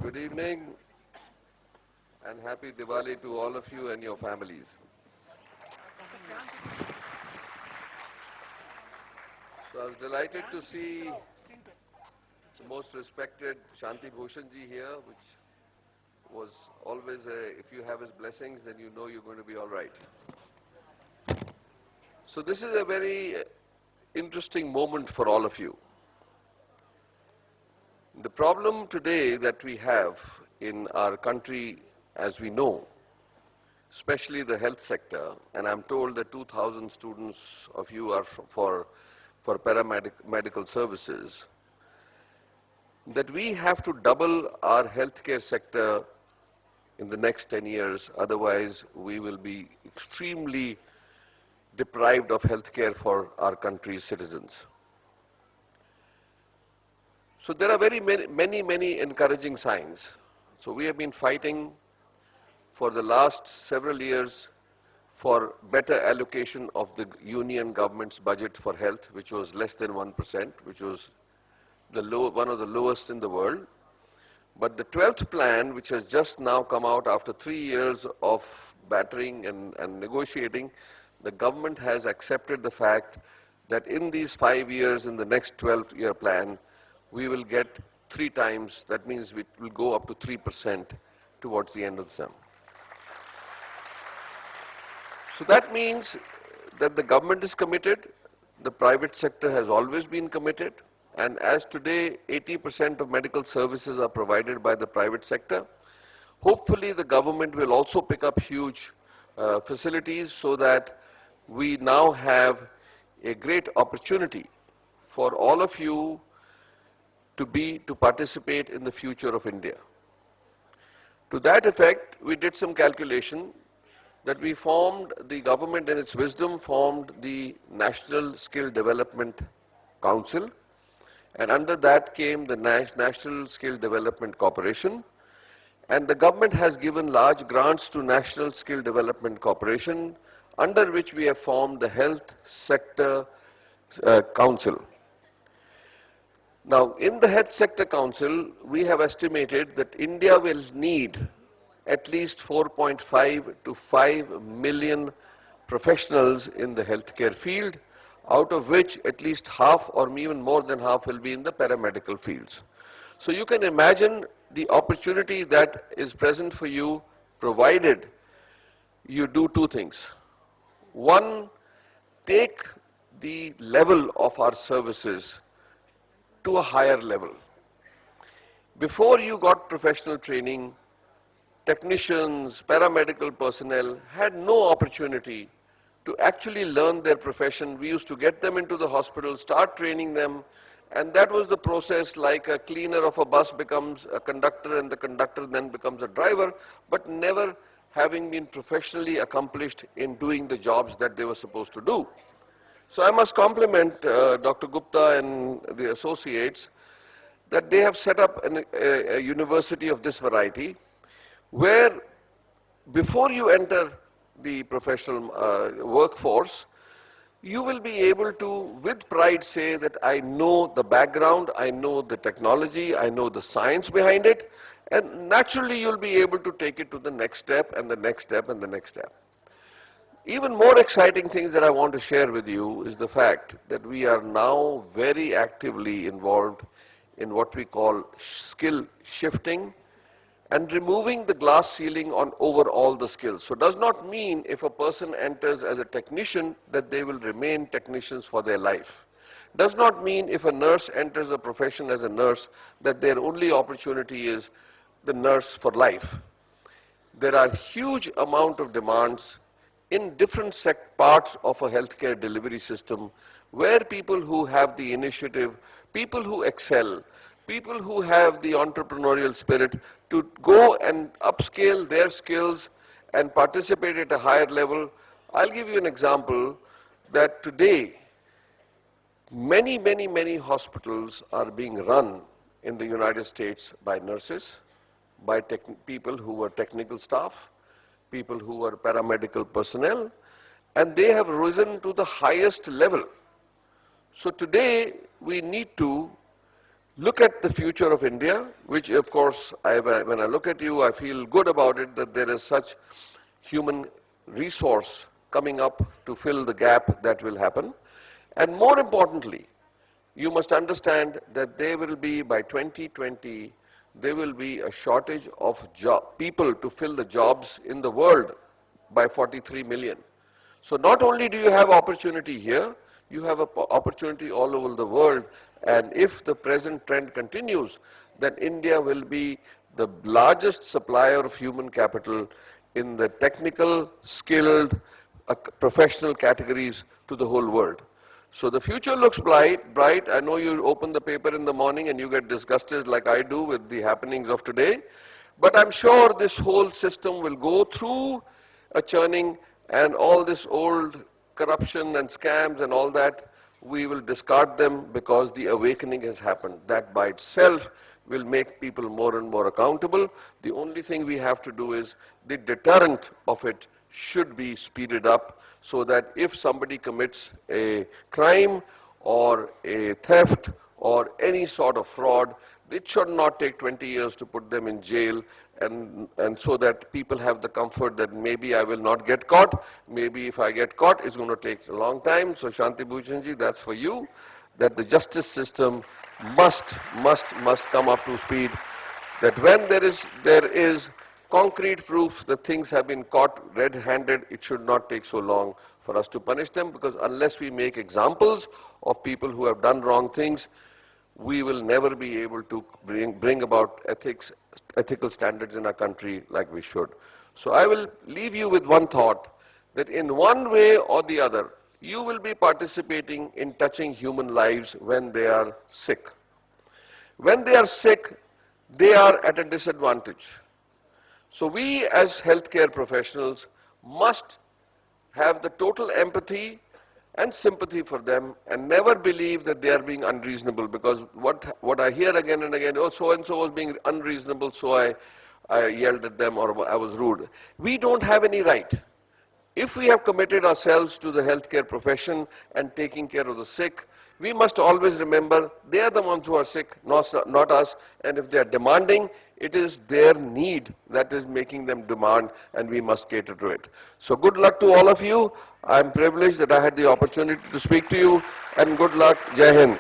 Good evening and happy Diwali to all of you and your families. So I was delighted to see the most respected Shanti Bhushan ji here, which was always if you have his blessings, then you know you're going to be all right. So this is a very interesting moment for all of you. The problem today that we have in our country, as we know, especially the health sector, and I'm told that 2,000 students of you are for paramedical services, that we have to double our healthcare sector in the next 10 years, otherwise we will be extremely deprived of healthcare for our country's citizens. So there are many encouraging signs. So we have been fighting for the last several years for better allocation of the union government's budget for health, which was less than 1%, which was one of the lowest in the world. But the 12th plan, which has just now come out after 3 years of battering and negotiating, the government has accepted the fact that in these 5 years, in the next 12-year plan, we will get 3 times. That means we will go up to 3% towards the end of the term. So that means that the government is committed, the private sector has always been committed, and as today 80% of medical services are provided by the private sector, hopefully the government will also pick up huge facilities so that we now have a great opportunity for all of you to participate in the future of India. To that effect, we did some calculation that we formed, the government in its wisdom formed the National Skill Development Council, and under that came the National Skill Development Corporation, and the government has given large grants to National Skill Development Corporation, under which we have formed the Health Sector Council. Now, in the Health Sector Council, we have estimated that India will need at least 4.5 to 5 million professionals in the healthcare field, out of which at least half or even more than half will be in the paramedical fields. So you can imagine the opportunity that is present for you, provided you do 2 things. One, take the level of our services to a higher level. Before you got professional training, technicians, paramedical personnel had no opportunity to actually learn their profession. We used to get them into the hospital, start training them, and that was the process. Like a cleaner of a bus becomes a conductor and the conductor then becomes a driver, but never having been professionally accomplished in doing the jobs that they were supposed to do. So I must compliment Dr. Gupta and the associates that they have set up a university of this variety, where before you enter the professional workforce, you will be able to, with pride, say that I know the background, I know the technology, I know the science behind it, and naturally you'll be able to take it to the next step and the next step and the next step. Even more exciting things that I want to share with you is the fact that we are now very actively involved in what we call skill shifting and removing the glass ceiling on over all the skills. So it does not mean if a person enters as a technician that they will remain technicians for their life. Does not mean if a nurse enters a profession as a nurse that their only opportunity is the nurse for life. There are huge amount of demands in different parts of a healthcare delivery system, where people who have the initiative, people who excel, people who have the entrepreneurial spirit to go and upscale their skills and participate at a higher level. I'll give you an example that today many hospitals are being run in the United States by nurses, by people who are technical staff, people who are paramedical personnel, and they have risen to the highest level. So today we need to look at the future of India, which of course, when I look at you, I feel good about it, that there is such human resource coming up to fill the gap that will happen. And more importantly, you must understand that there will be, by 2020, there will be a shortage of people to fill the jobs in the world by 43 million. So not only do you have opportunity here, you have an opportunity all over the world. And if the present trend continues, then India will be the largest supplier of human capital in the technical, skilled, professional categories to the whole world. So the future looks bright. I know you open the paper in the morning and you get disgusted like I do with the happenings of today. But I'm sure this whole system will go through a churning, and all this old corruption and scams and all that, we will discard them because the awakening has happened. That by itself will make people more and more accountable. The only thing we have to do is the deterrent of it should be speeded up, so that if somebody commits a crime or a theft or any sort of fraud, it should not take 20 years to put them in jail, and so that people have the comfort that maybe I will not get caught, maybe if I get caught it's going to take a long time. So Shanti Bhushan ji, that's for you, that the justice system must come up to speed, that when there is concrete proof that things have been caught red-handed, it should not take so long for us to punish them, because unless we make examples of people who have done wrong things, we will never be able to bring about ethical standards in our country like we should. So I will leave you with one thought, that in one way or the other, you will be participating in touching human lives when they are sick. When they are sick, they are at a disadvantage. So we as healthcare professionals must have the total empathy and sympathy for them, and never believe that they are being unreasonable, because what I hear again and again, oh, so-and-so was being unreasonable, so I yelled at them or I was rude. We don't have any right. If we have committed ourselves to the healthcare profession and taking care of the sick, we must always remember they are the ones who are sick, not us, and if they are demanding, it is their need that is making them demand, and we must cater to it. So good luck to all of you. I'm privileged that I had the opportunity to speak to you, and good luck. Jai Hind.